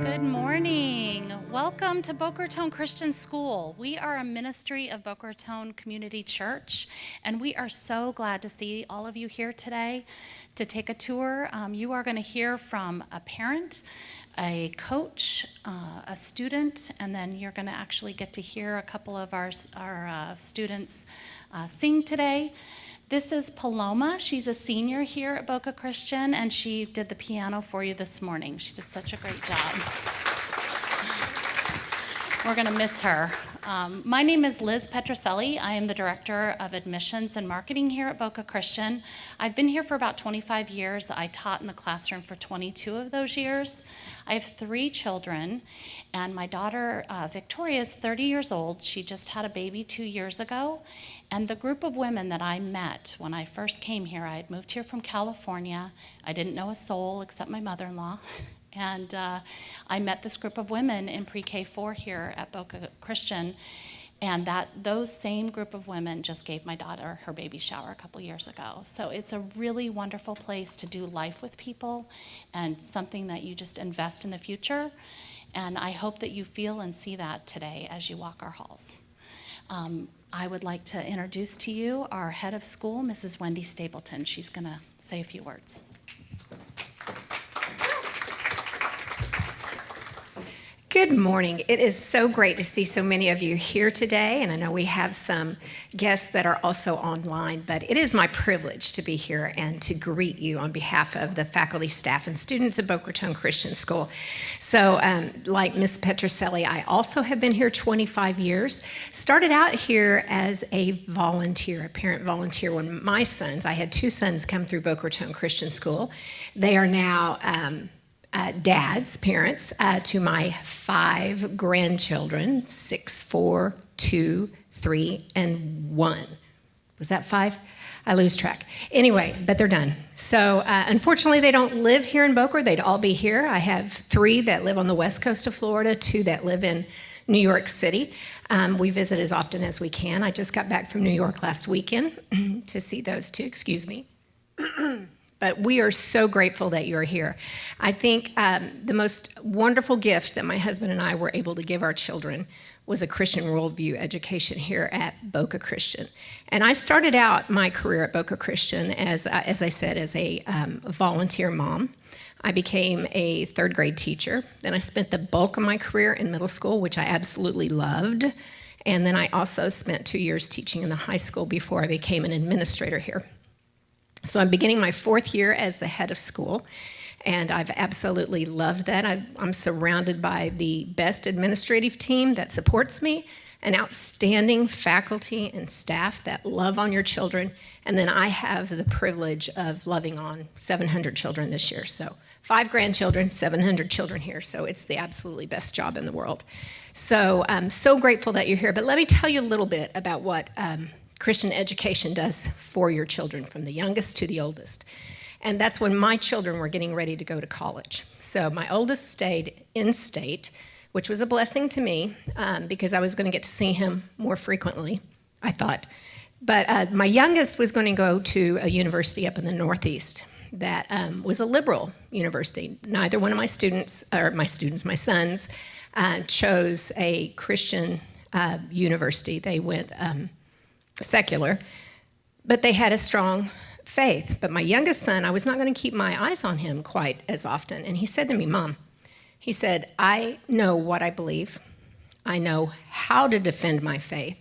Good morning. Welcome to Boca Raton Christian School. We are a ministry of Boca Raton Community Church, and we are so glad to see all of you here today to take a tour. You are going to hear from a parent, a coach, a student, and then you're going to actually get to hear a couple of our students sing today. This is Paloma. She's a senior here at Boca Christian, and she did the piano for you this morning. She did such a great job. We're going to miss her. My name is Liz Petrucelli. I am the Director of Admissions and Marketing here at Boca Christian. I've been here for about 25 years. I taught in the classroom for 22 of those years. I have 3 children, and my daughter, Victoria, is 30 years old. She just had a baby 2 years ago. And the group of women that I met when I first came here, I had moved here from California. I didn't know a soul except my mother-in-law. And I met this group of women in pre-K4 here at Boca Christian, and those same group of women just gave my daughter her baby shower a couple years ago. So it's a really wonderful place to do life with people and something that you just invest in the future. And I hope that you feel and see that today as you walk our halls. I would like to introduce to you our head of school, Mrs. Wendy Stapleton. She's going to say a few words. Good morning. It is so great to see so many of you here today, and I know we have some guests that are also online, but it is my privilege to be here and to greet you on behalf of the faculty, staff, and students of Boca Raton Christian School. So like Ms. Petrucelli, I also have been here 25 years. Started out here as a volunteer, a parent volunteer, when my sons, I had 2 sons come through Boca Raton Christian School. They are now dads, parents, to my 5 grandchildren, 6, 4, 2, 3, and 1. Was that 5? I lose track. Anyway, but they're done. So unfortunately, they don't live here in Boca. They'd all be here. I have 3 that live on the west coast of Florida, 2 that live in New York City. We visit as often as we can. I just got back from New York last weekend to see those 2, excuse me. But we are so grateful that you're here. I think the most wonderful gift that my husband and I were able to give our children was a Christian worldview education here at Boca Christian. And I started out my career at Boca Christian as I said, as a volunteer mom. I became a 3rd grade teacher. Then I spent the bulk of my career in middle school, which I absolutely loved. And then I also spent 2 years teaching in the high school before I became an administrator here. So I'm beginning my 4th year as the head of school, and I've absolutely loved that. I'm surrounded by the best administrative team that supports me, an outstanding faculty and staff that love on your children, and then I have the privilege of loving on 700 children this year. So 5 grandchildren, 700 children here, so it's the absolutely best job in the world. So I'm so grateful that you're here, but let me tell you a little bit about what Christian education does for your children, from the youngest to the oldest. And that's when my children were getting ready to go to college. So my oldest stayed in state, which was a blessing to me because I was going to get to see him more frequently, I thought. But my youngest was going to go to a university up in the Northeast that was a liberal university. Neither one of my sons, chose a Christian university. They went secular, but they had a strong faith. But my youngest son, I was not going to keep my eyes on him quite as often. And he said to me, Mom, he said, I know what I believe. I know how to defend my faith,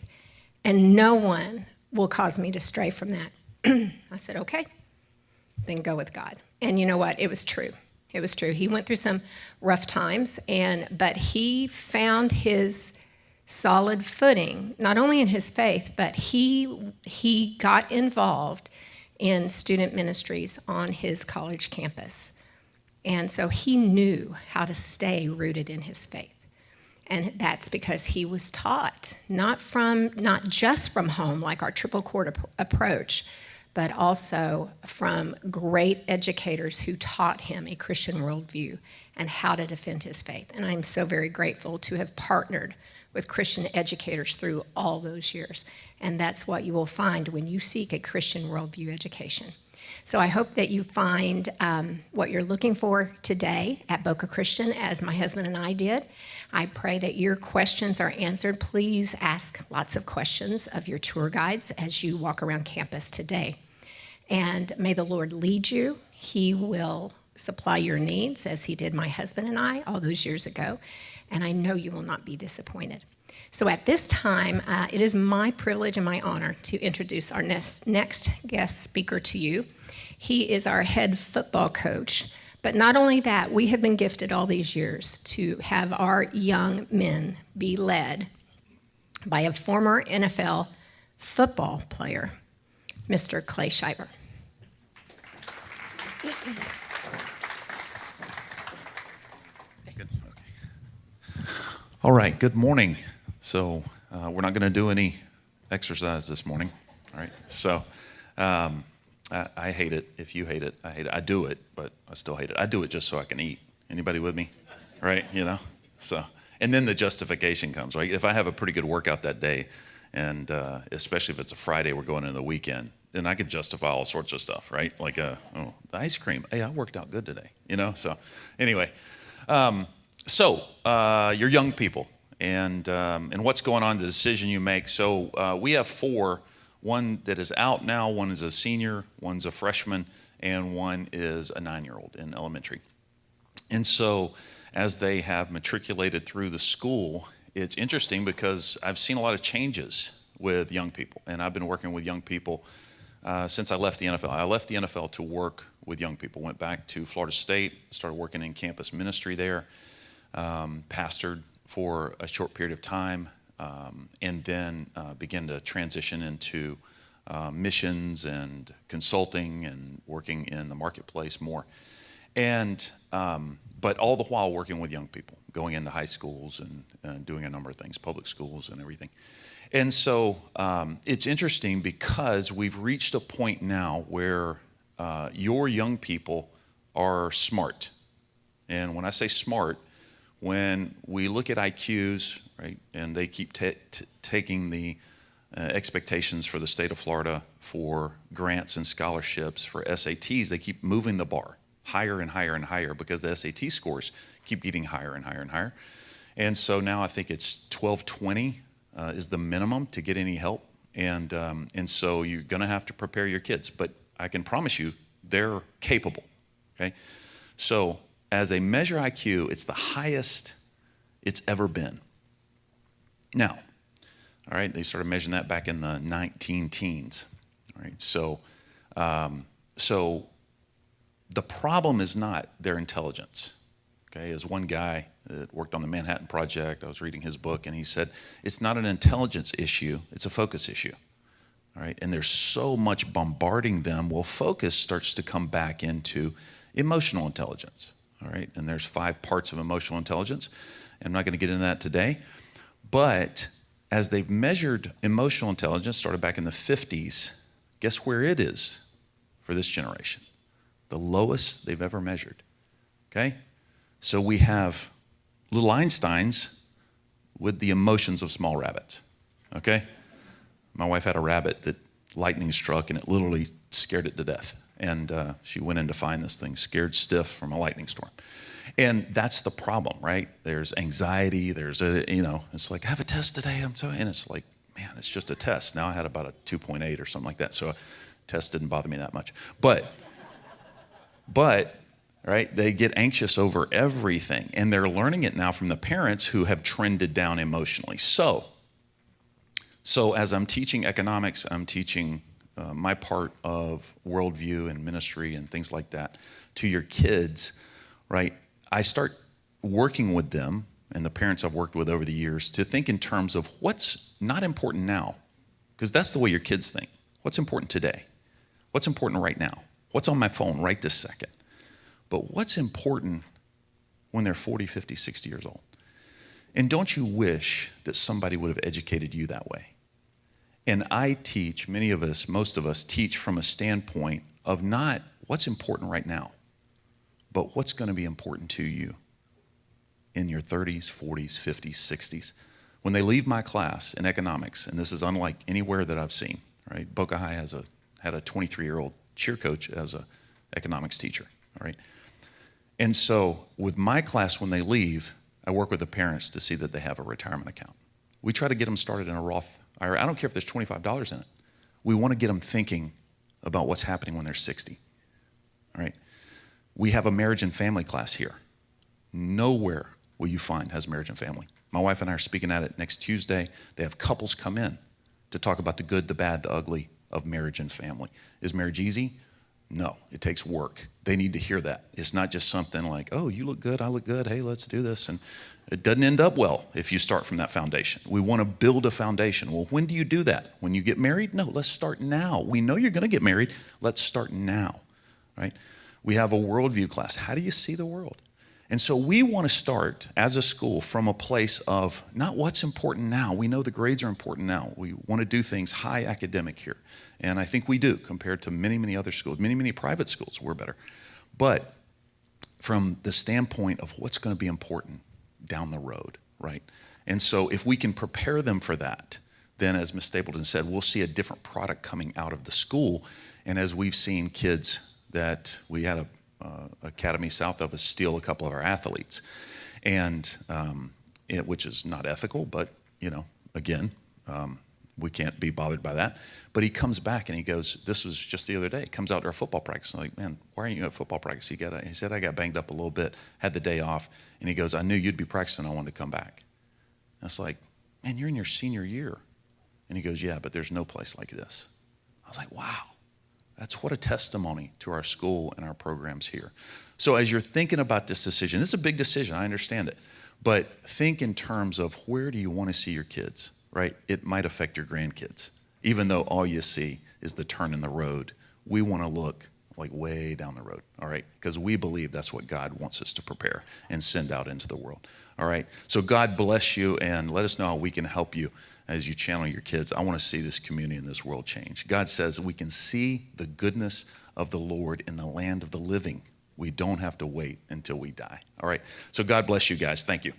and no one will cause me to stray from that. I said, okay, then go with God. And you know what? It was true. It was true. He went through some rough times, but he found his solid footing, not only in his faith, but he got involved in student ministries on his college campus. And so he knew how to stay rooted in his faith. And that's because he was taught, not just from home, like our triple court approach, but also from great educators who taught him a Christian worldview and how to defend his faith. And I'm so very grateful to have partnered with Christian educators through all those years. And that's what you will find when you seek a Christian worldview education. So I hope that you find what you're looking for today at Boca Christian, as my husband and I did. I pray that your questions are answered. Please ask lots of questions of your tour guides as you walk around campus today. And may the Lord lead you. He will supply your needs as he did my husband and I all those years ago. And I know you will not be disappointed. So at this time, it is my privilege and my honor to introduce our next guest speaker to you. He is our head football coach. But not only that, we have been gifted all these years to have our young men be led by a former NFL football player, Mr. Clay Schreiber. Good. Okay. All right, good morning. So we're not going to do any exercise this morning. All right, so I hate it. If you hate it, I hate it. I do it, but I still hate it. I do it just so I can eat. Anybody with me? Right, So, and then the justification comes, right? If I have a pretty good workout that day, and especially if it's a Friday, we're going into the weekend, then I could justify all sorts of stuff, right? Like, the ice cream. Hey, I worked out good today, So anyway, you're young people, and what's going on, the decision you make. So we have four. One that is out now, one is a senior, one's a freshman, and one is a 9-year-old in elementary. And so as they have matriculated through the school, it's interesting because I've seen a lot of changes with young people, and I've been working with young people since I left the NFL. I left the NFL to work with young people, went back to Florida State, started working in campus ministry there, pastored for a short period of time, and then began to transition into missions and consulting and working in the marketplace more. And but all the while working with young people, going into high schools and doing a number of things, public schools and everything. And so it's interesting because we've reached a point now where your young people are smart. And when I say smart, when we look at IQs, right, and they keep taking the expectations for the state of Florida for grants and scholarships for SATs, they keep moving the bar higher and higher and higher because the SAT scores keep getting higher and higher and higher. And so now I think it's 1220 is the minimum to get any help. And so you're going to have to prepare your kids. But I can promise you they're capable, okay? So as they measure IQ, it's the highest it's ever been. Now, all right, they started measuring that back in the 19-teens. All right, so the problem is not their intelligence. Okay, as one guy that worked on the Manhattan Project, I was reading his book, and he said it's not an intelligence issue; it's a focus issue. All right, and there's so much bombarding them. Well, focus starts to come back into emotional intelligence. All right, and there's 5 parts of emotional intelligence. I'm not going to get into that today, but as they've measured emotional intelligence, started back in the 50s, guess where it is for this generation? The lowest they've ever measured, okay? So we have little Einsteins with the emotions of small rabbits, okay? My wife had a rabbit that lightning struck, and it literally scared it to death. And she went in to find this thing, scared stiff from a lightning storm. And that's the problem, right? There's anxiety, there's it's like, I have a test today, and it's like, man, it's just a test. Now I had about a 2.8 or something like that, so a test didn't bother me that much. But, right, they get anxious over everything, and they're learning it now from the parents who have trended down emotionally. So as I'm teaching economics, I'm teaching my part of worldview and ministry and things like that to your kids, right? I start working with them and the parents I've worked with over the years to think in terms of what's not important now, because that's the way your kids think. What's important today? What's important right now? What's on my phone right this second? But what's important when they're 40, 50, 60 years old? And don't you wish that somebody would have educated you that way? And I teach, many of us, most of us teach from a standpoint of not what's important right now, but what's going to be important to you in your 30s, 40s, 50s, 60s. When they leave my class in economics, and this is unlike anywhere that I've seen, right? Boca High had a 23-year-old cheer coach as a economics teacher, all right? And so with my class, when they leave, I work with the parents to see that they have a retirement account. We try to get them started in a Roth IRA. I don't care if there's $25 in it. We want to get them thinking about what's happening when they're 60, all right? We have a marriage and family class here. Nowhere will you find has marriage and family. My wife and I are speaking at it next Tuesday. They have couples come in to talk about the good, the bad, the ugly of marriage and family. Is marriage easy? No, it takes work. They need to hear that. It's not just something like, oh, you look good, I look good, hey, let's do this. And it doesn't end up well if you start from that foundation. We want to build a foundation. Well, when do you do that? When you get married? No, let's start now. We know you're going to get married. Let's start now, right? We have a worldview class. How do you see the world? And so we want to start as a school from a place of not what's important now. We know the grades are important now. We want to do things high academic here. And I think we do compared to many, many other schools, many private schools, we're better. But from the standpoint of what's going to be important down the road, right? And so if we can prepare them for that, then as Ms. Stapleton said, we'll see a different product coming out of the school. And as we've seen kids that we had a academy south of us steal a couple of our athletes, and which is not ethical, but again, we can't be bothered by that. But he comes back and he goes, this was just the other day, he comes out to our football practice. I'm like, man, why aren't you at football practice? He said, I got banged up a little bit, had the day off, and he goes, I knew you'd be practicing, I wanted to come back. And it's like, man, you're in your senior year. And he goes, yeah, but there's no place like this. I was like, wow. That's what a testimony to our school and our programs here. So as you're thinking about this decision, it's a big decision, I understand it, but think in terms of where do you want to see your kids, right? It might affect your grandkids. Even though all you see is the turn in the road, we want to look like way down the road, all right? Because we believe that's what God wants us to prepare and send out into the world, all right? So God bless you, and let us know how we can help you as you channel your kids. I want to see this community and this world change. God says we can see the goodness of the Lord in the land of the living. We don't have to wait until we die. All right. So God bless you guys. Thank you.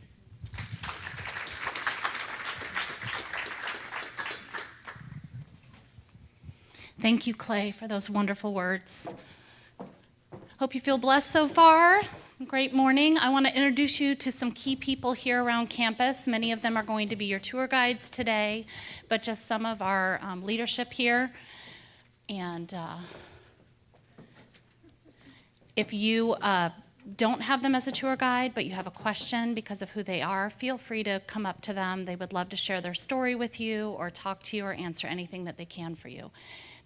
Thank you, Clay, for those wonderful words. Hope you feel blessed so far. Great morning. I want to introduce you to some key people here around campus. Many of them are going to be your tour guides today, but just some of our leadership here. And if you don't have them as a tour guide, but you have a question because of who they are, feel free to come up to them. They would love to share their story with you or talk to you or answer anything that they can for you.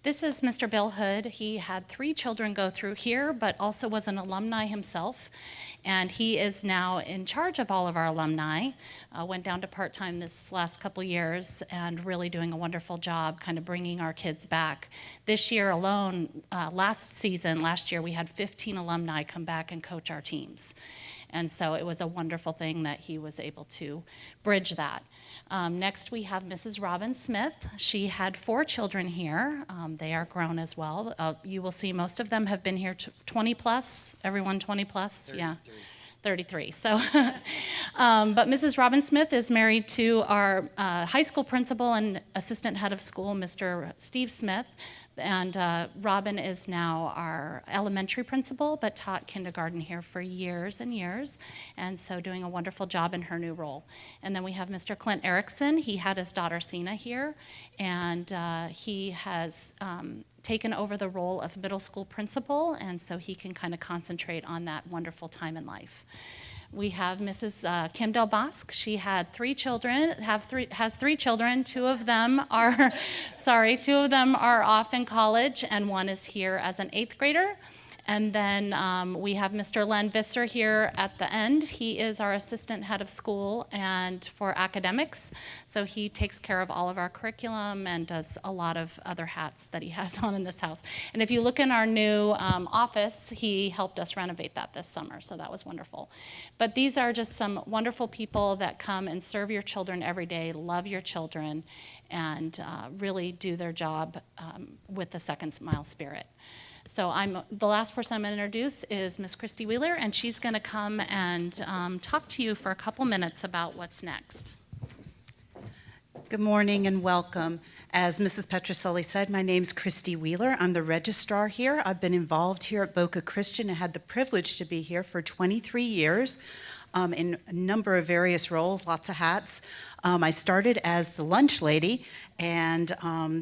This is Mr. Bill Hood. He had 3 children go through here, but also was an alumni himself. And he is now in charge of all of our alumni. Went down to part-time this last couple years and really doing a wonderful job kind of bringing our kids back. This year alone, last year, we had 15 alumni come back and coach our teams. And so it was a wonderful thing that he was able to bridge that. Next, we have Mrs. Robin Smith. She had 4 children here. They are grown as well. You will see most of them have been here 20 plus. Everyone 20 plus? 33. Yeah. 33. So, but Mrs. Robin Smith is married to our high school principal and assistant head of school, Mr. Steve Smith. And Robin is now our elementary principal, but taught kindergarten here for years and years, and so doing a wonderful job in her new role. And then we have Mr. Clint Erickson. He had his daughter Sina here, and he has taken over the role of middle school principal, and so he can kind of concentrate on that wonderful time in life. We have Mrs. Kim Del Bosque. She had 3 children, has 3 children. 2 of them are, 2 of them are off in college, and 1 is here as an 8th grader. And then we have Mr. Len Visser here at the end. He is our assistant head of school and for academics. So he takes care of all of our curriculum and does a lot of other hats that he has on in this house. And if you look in our new office, he helped us renovate that this summer. So that was wonderful. But these are just some wonderful people that come and serve your children every day, love your children, and really do their job with the second smile spirit. So the last person I'm going to introduce is Miss Christy Wheeler, and she's going to come and talk to you for a couple minutes about what's next. Good morning and welcome. As Mrs. Petrucelli said, my name's Christy Wheeler. I'm the registrar here. I've been involved here at Boca Christian and had the privilege to be here for 23 years in a number of various roles, lots of hats. I started as the lunch lady and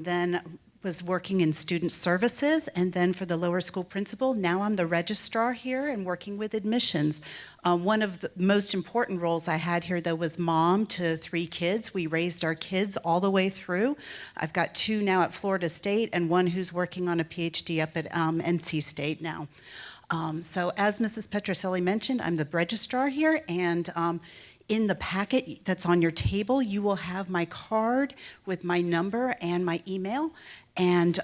then was working in student services, and then for the lower school principal. Now I'm the registrar here and working with admissions. One of the most important roles I had here, though, was mom to 3 kids. We raised our kids all the way through. I've got 2 now at Florida State and 1 who's working on a PhD up at NC State now. So as Mrs. Petrucelli mentioned, I'm the registrar here, and in the packet that's on your table, you will have my card with my number and my email. And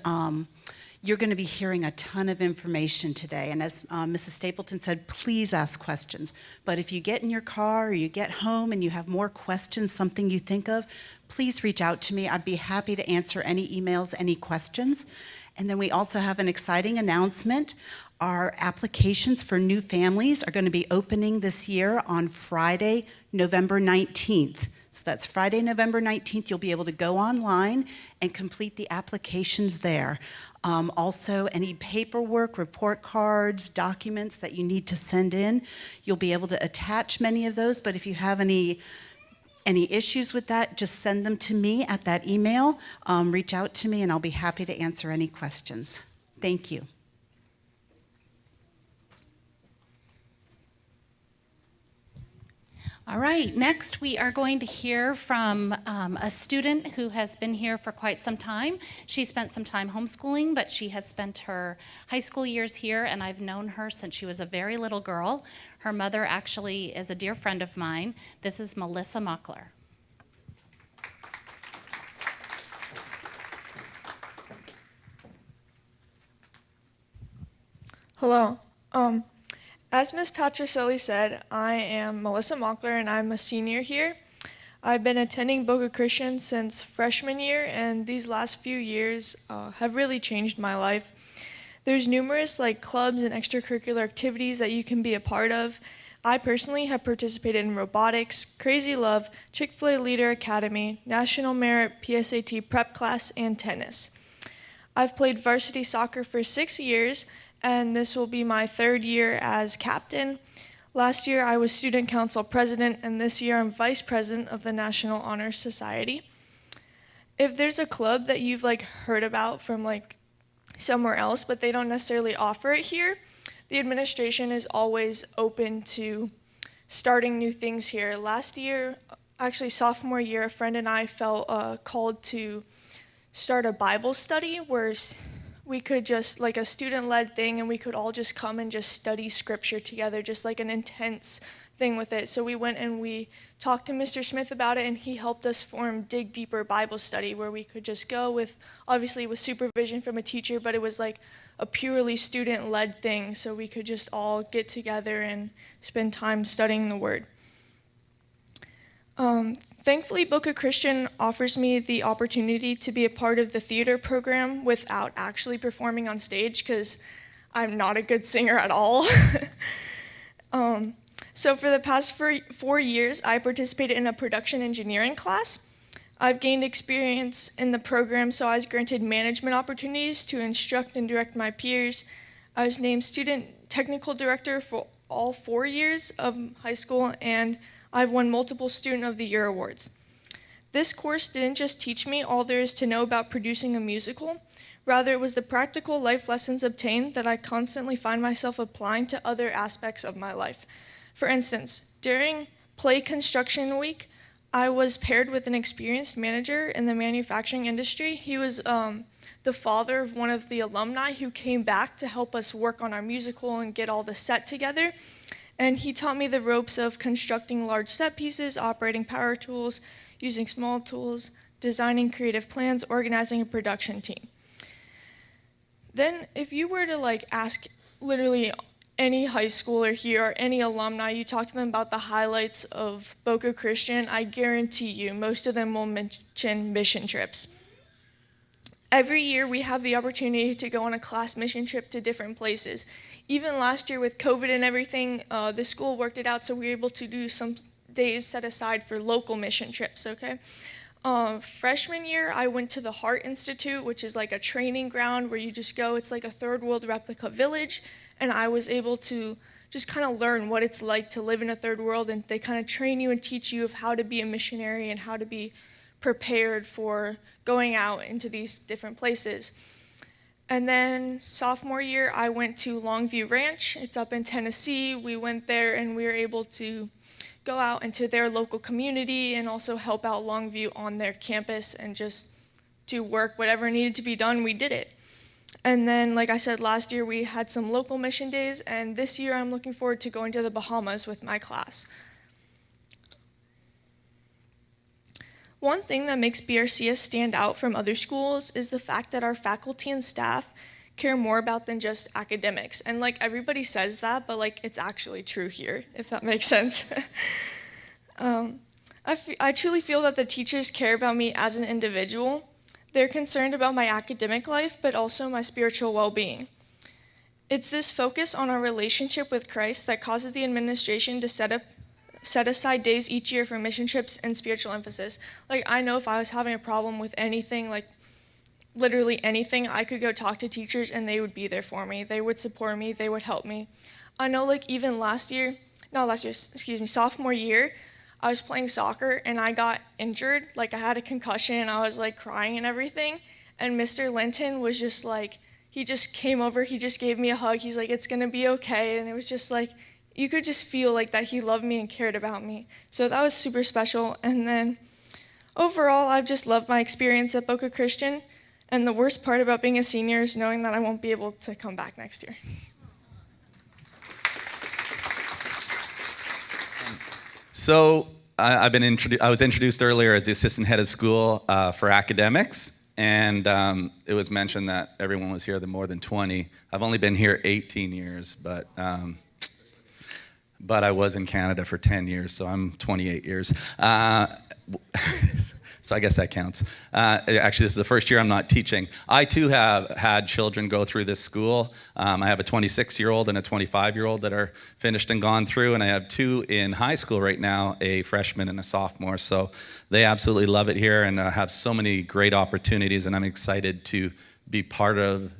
you're going to be hearing a ton of information today. And as Mrs. Stapleton said, please ask questions. But if you get in your car or you get home and you have more questions, something you think of, please reach out to me. I'd be happy to answer any emails, any questions. And then we also have an exciting announcement. Our applications for new families are going to be opening this year on Friday, November 19th. So that's Friday, November 19th. You'll be able to go online and complete the applications there. Also, any paperwork, report cards, documents that you need to send in, you'll be able to attach many of those. But if you have any issues with that, just send them to me at that email. Reach out to me, and I'll be happy to answer any questions. Thank you. All right, next we are going to hear from a student who has been here for quite some time. She spent some time homeschooling, but she has spent her high school years here, and I've known her since she was a very little girl. Her mother actually is a dear friend of mine. This is Melissa Mockler. Hello. As Ms. Petrucelli said, I am Melissa Mockler and I'm a senior here. I've been attending Boca Christian since freshman year, and these last few years have really changed my life. There's numerous clubs and extracurricular activities that you can be a part of. I personally have participated in robotics, Crazy Love, Chick-fil-A Leader Academy, National Merit, PSAT prep class, and tennis. I've played varsity soccer for 6 years, and this will be my 3rd year as captain. Last year I was student council president, and this year I'm vice president of the National Honor Society. If there's a club that you've heard about from somewhere else, but they don't necessarily offer it here, the administration is always open to starting new things here. Last year, actually sophomore year, a friend and I felt called to start a Bible study where we could just, a student-led thing, and we could all just come and just study scripture together, just an intense thing with it. So we went and we talked to Mr. Smith about it, and he helped us form Dig Deeper Bible Study, where we could just go with supervision from a teacher, but it was a purely student-led thing, so we could just all get together and spend time studying the Word. Thankfully, Boca Christian offers me the opportunity to be a part of the theater program without actually performing on stage, because I'm not a good singer at all. So for the past 4 years, I participated in a production engineering class. I've gained experience in the program, so I was granted management opportunities to instruct and direct my peers. I was named student technical director for all 4 years of high school, and I've won multiple Student of the Year awards. This course didn't just teach me all there is to know about producing a musical. Rather, it was the practical life lessons obtained that I constantly find myself applying to other aspects of my life. For instance, during Play Construction Week, I was paired with an experienced manager in the manufacturing industry. He was the father of one of the alumni who came back to help us work on our musical and get all the set together. And he taught me the ropes of constructing large set pieces, operating power tools, using small tools, designing creative plans, organizing a production team. Then if you were to ask literally any high schooler here or any alumni, you talk to them about the highlights of Boca Christian, I guarantee you most of them will mention mission trips. Every year we have the opportunity to go on a class mission trip to different places. Even last year with COVID and everything, the school worked it out so we were able to do some days set aside for local mission trips, okay? Freshman year, I went to the Heart Institute, which is like a training ground where you just go. It's like a third world replica village, and I was able to just kind of learn what it's like to live in a third world, and they kind of train you and teach you of how to be a missionary and how to be prepared for going out into these different places. And then sophomore year, I went to Longview Ranch. It's up in Tennessee. We went there and we were able to go out into their local community and also help out Longview on their campus and just do work, whatever needed to be done, we did it. And then, like I said, last year we had some local mission days, and this year I'm looking forward to going to the Bahamas with my class. One thing that makes BRCS stand out from other schools is the fact that our faculty and staff care more about than just academics. And like everybody says that, but like it's actually true here, if that makes sense. I truly feel that the teachers care about me as an individual. They're concerned about my academic life, but also my spiritual well-being. It's this focus on our relationship with Christ that causes the administration to set aside days each year for mission trips and spiritual emphasis. Like, I know if I was having a problem with anything, like literally anything, I could go talk to teachers and they would be there for me. They would support me, they would help me. I know like even sophomore year, I was playing soccer and I got injured. Like I had a concussion, I was like crying and everything. And Mr. Linton was just like, he just came over, he just gave me a hug. He's like, it's gonna be okay. And it was just like, you could just feel like that he loved me and cared about me. So that was super special. And then overall, I've just loved my experience at Boca Christian. And the worst part about being a senior is knowing that I won't be able to come back next year. So I was introduced earlier as the assistant head of school for academics, and it was mentioned that everyone was here more than 20. I've only been here 18 years, but I was in Canada for 10 years, so I'm 28 years. So I guess that counts. Actually, this is the first year I'm not teaching. I too have had children go through this school. I have a 26-year-old and a 25-year-old that are finished and gone through, and I have two in high school right now, a freshman and a sophomore. So they absolutely love it here and have so many great opportunities, and I'm excited to be part of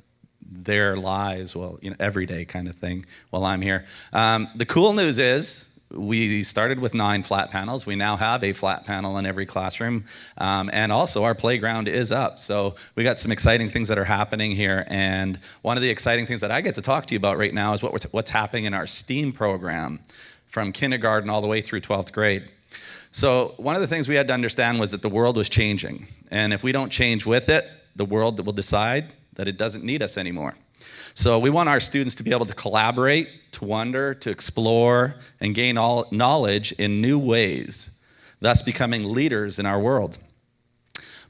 their lives, every day kind of thing while I'm here. The cool news is, we started with 9 flat panels. We now have a flat panel in every classroom. And also our playground is up. So we got some exciting things that are happening here. And one of the exciting things that I get to talk to you about right now is what's happening in our STEAM program from kindergarten all the way through 12th grade. So one of the things we had to understand was that the world was changing. And if we don't change with it, the world will decide that it doesn't need us anymore. So we want our students to be able to collaborate, to wonder, to explore, and gain all knowledge in new ways, thus becoming leaders in our world.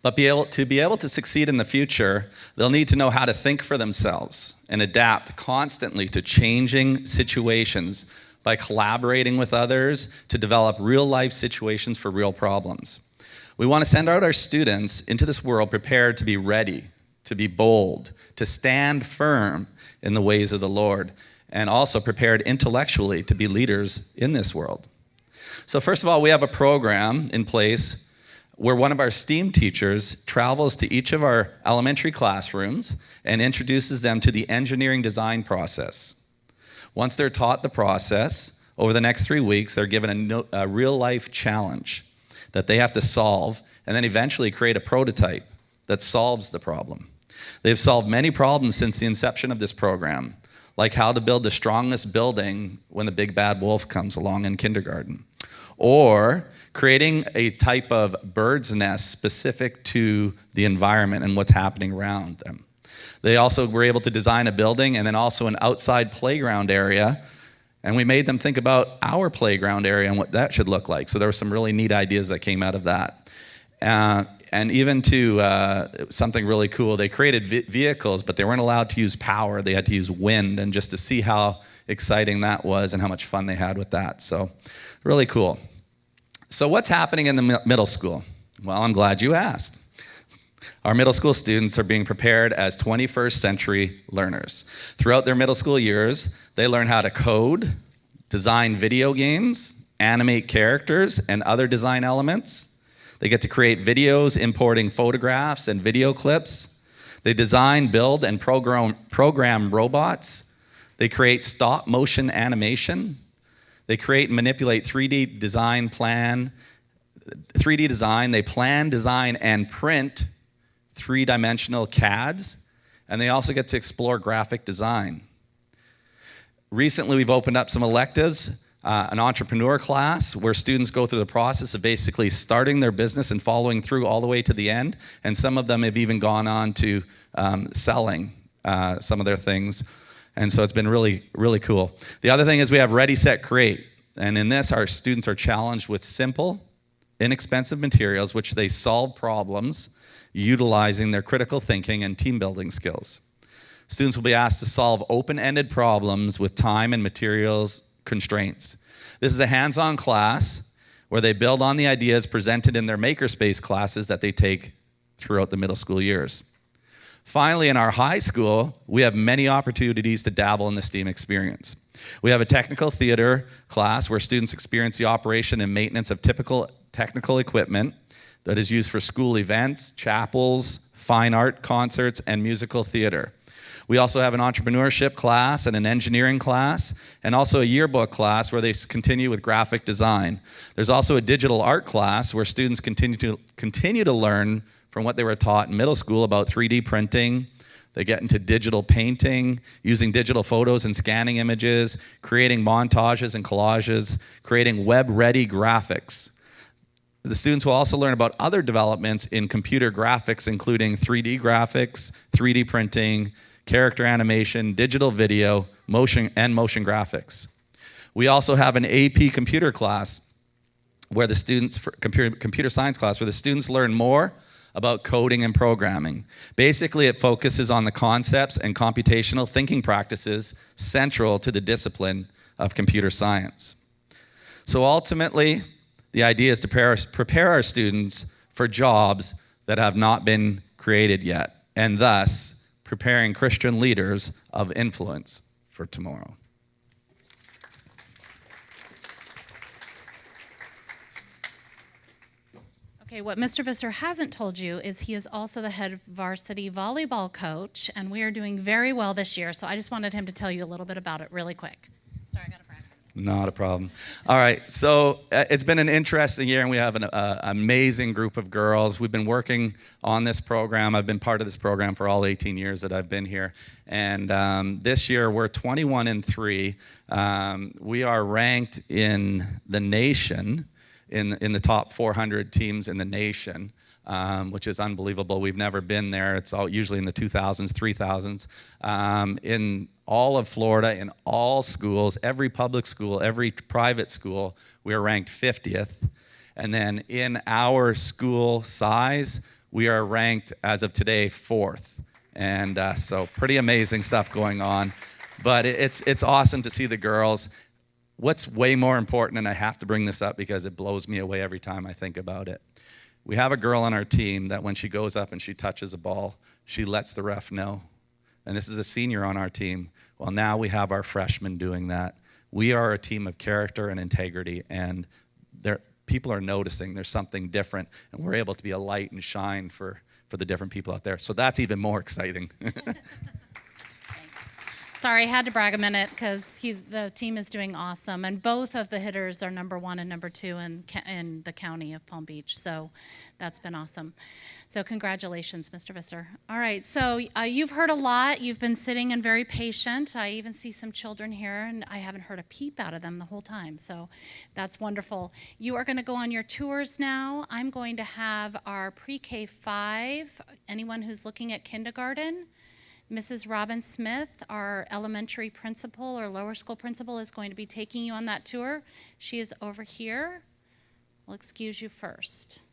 But to be able to succeed in the future, they'll need to know how to think for themselves and adapt constantly to changing situations by collaborating with others to develop real-life situations for real problems. We want to send out our students into this world prepared to be ready, to be bold, to stand firm in the ways of the Lord, and also prepared intellectually to be leaders in this world. So first of all, we have a program in place where one of our STEAM teachers travels to each of our elementary classrooms and introduces them to the engineering design process. Once they're taught the process, over the next 3 weeks, they're given a real-life challenge that they have to solve, and then eventually create a prototype that solves the problem. They've solved many problems since the inception of this program, like how to build the strongest building when the big bad wolf comes along in kindergarten, or creating a type of bird's nest specific to the environment and what's happening around them. They also were able to design a building and then also an outside playground area, and we made them think about our playground area and what that should look like. So there were some really neat ideas that came out of that. And even to something really cool, they created vehicles, but they weren't allowed to use power. They had to use wind, and just to see how exciting that was and how much fun they had with that. So really cool. So what's happening in the middle school? Well, I'm glad you asked. Our middle school students are being prepared as 21st century learners. Throughout their middle school years, they learn how to code, design video games, animate characters, and other design elements. They get to create videos, importing photographs and video clips. They design, build, and program robots. They create stop motion animation. They create and manipulate 3D design, they plan, design, and print three-dimensional CADs, and they also get to explore graphic design. Recently, we've opened up some electives, an entrepreneur class where students go through the process of basically starting their business and following through all the way to the end, and some of them have even gone on to selling some of their things, and so it's been really, really cool. The other thing is we have Ready, Set, Create, and in this, our students are challenged with simple, inexpensive materials which they solve problems utilizing their critical thinking and team building skills. Students will be asked to solve open-ended problems with time and materials constraints. This is a hands-on class where they build on the ideas presented in their makerspace classes that they take throughout the middle school years. Finally, in our high school, we have many opportunities to dabble in the STEAM experience. We have a technical theater class where students experience the operation and maintenance of typical technical equipment that is used for school events, chapels, fine art concerts, and musical theater. We also have an entrepreneurship class and an engineering class, and also a yearbook class where they continue with graphic design. There's also a digital art class where students continue to learn from what they were taught in middle school about 3D printing. They get into digital painting, using digital photos and scanning images, creating montages and collages, creating web-ready graphics. The students will also learn about other developments in computer graphics, including 3D graphics, 3D printing, character animation, digital video, motion graphics. We also have an AP computer class where the students, computer science class, where the students learn more about coding and programming. Basically, it focuses on the concepts and computational thinking practices central to the discipline of computer science. So ultimately, the idea is to prepare our students for jobs that have not been created yet, and thus preparing Christian leaders of influence for tomorrow. Okay, what Mr. Visser hasn't told you is he is also the head varsity volleyball coach, and we are doing very well this year, so I just wanted him to tell you a little bit about it really quick. Sorry, I got to brag. Not a problem. All right, so it's been an interesting year, and we have an amazing group of girls. We've been working on this program. I've been part of this program for all 18 years that I've been here, and this year we're 21-3. We are ranked in the nation, in the top 400 teams in the nation, which is unbelievable. We've never been there. It's all usually in the 2000s, 3000s. In all of Florida, in all schools, every public school, every private school, we are ranked 50th. And then in our school size, we are ranked, as of today, 4th. And so pretty amazing stuff going on. But it's awesome to see the girls. What's way more important, and I have to bring this up because it blows me away every time I think about it. We have a girl on our team that when she goes up and she touches a ball, she lets the ref know. And this is a senior on our team. Well, now we have our freshmen doing that. We are a team of character and integrity, and people are noticing there's something different, and we're able to be a light and shine for the different people out there. So that's even more exciting. Sorry, I had to brag a minute because the team is doing awesome, and both of the hitters are number 1 and number 2 in the county of Palm Beach, so that's been awesome. So congratulations, Mr. Visser. All right, so you've heard a lot. You've been sitting and very patient. I even see some children here, and I haven't heard a peep out of them the whole time, so that's wonderful. You are going to go on your tours now. I'm going to have our pre-K 5, anyone who's looking at kindergarten. Mrs. Robin Smith, our elementary principal or lower school principal, is going to be taking you on that tour. She is over here. We'll excuse you first.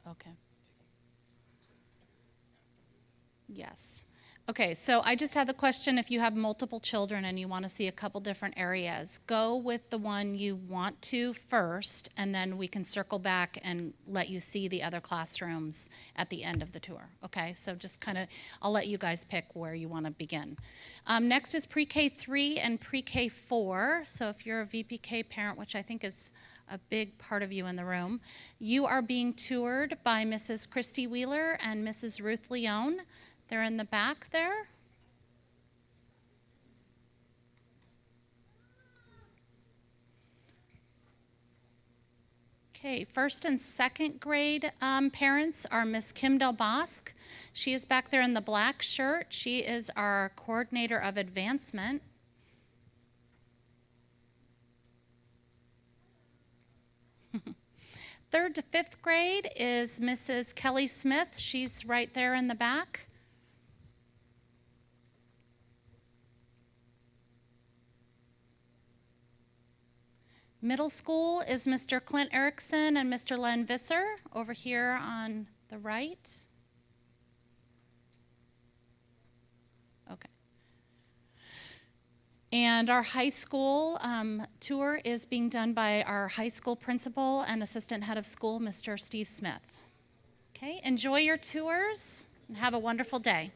Okay. Yes. Okay, so I just had the question, if you have multiple children and you want to see a couple different areas, go with the one you want to first, and then we can circle back and let you see the other classrooms at the end of the tour. Okay, so just kind of, I'll let you guys pick where you want to begin. Next is pre-K 3 and pre-K 4. So if you're a VPK parent, which I think is a big part of you in the room, you are being toured by Mrs. Christy Wheeler and Mrs. Ruth Leone. They're in the back there. Okay, first and second grade parents are Miss Kim Del Bosque. She is back there in the black shirt. She is our coordinator of advancement. Third to fifth grade is Mrs. Kelly Smith. She's right there in the back. Middle school is Mr. Clint Erickson and Mr. Len Visser over here on the right. Okay. And our high school tour is being done by our high school principal and assistant head of school, Mr. Steve Smith. Okay, enjoy your tours and have a wonderful day.